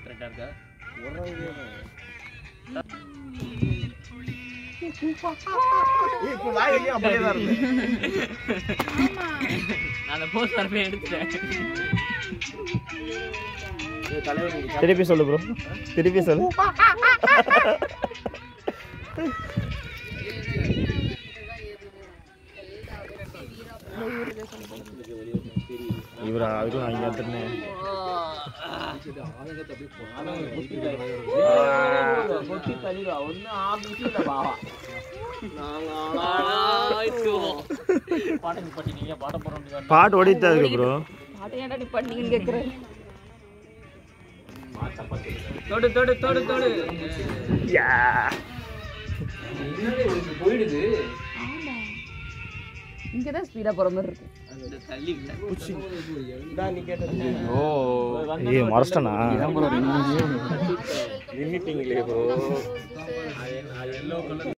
கரெக்டா இருக்கா? இப்போ வாயிலே அப்படியே தான் இருக்கு. நான் அந்த போஸ்ட் வரவே எடுத்துட்டேன். திருப்பி சொல்லு ப்ரோ, திருப்பி சொல்லு. இவரா அதுக்கும் அங்கே எடுத்துனேன். பாட்டு ஓடிட்டு இருக்கு ப்ரோ. பாட்டு ஏன்டா நீ பண்ணீங்கன்னு கேக்குறேன். தொடு தொடு தொடு தொடு. யா போயிடுது. ஆமா, இங்க தான் ஸ்பீடா போற மாதிரி இருக்கு. அந்த தள்ளி புச்சி நான் நீ கேட்டது. ஓ ஏய் மறஸ்டனா நின்னுட்டீங்களே ப்ரோ. அது எல்லோ கலர்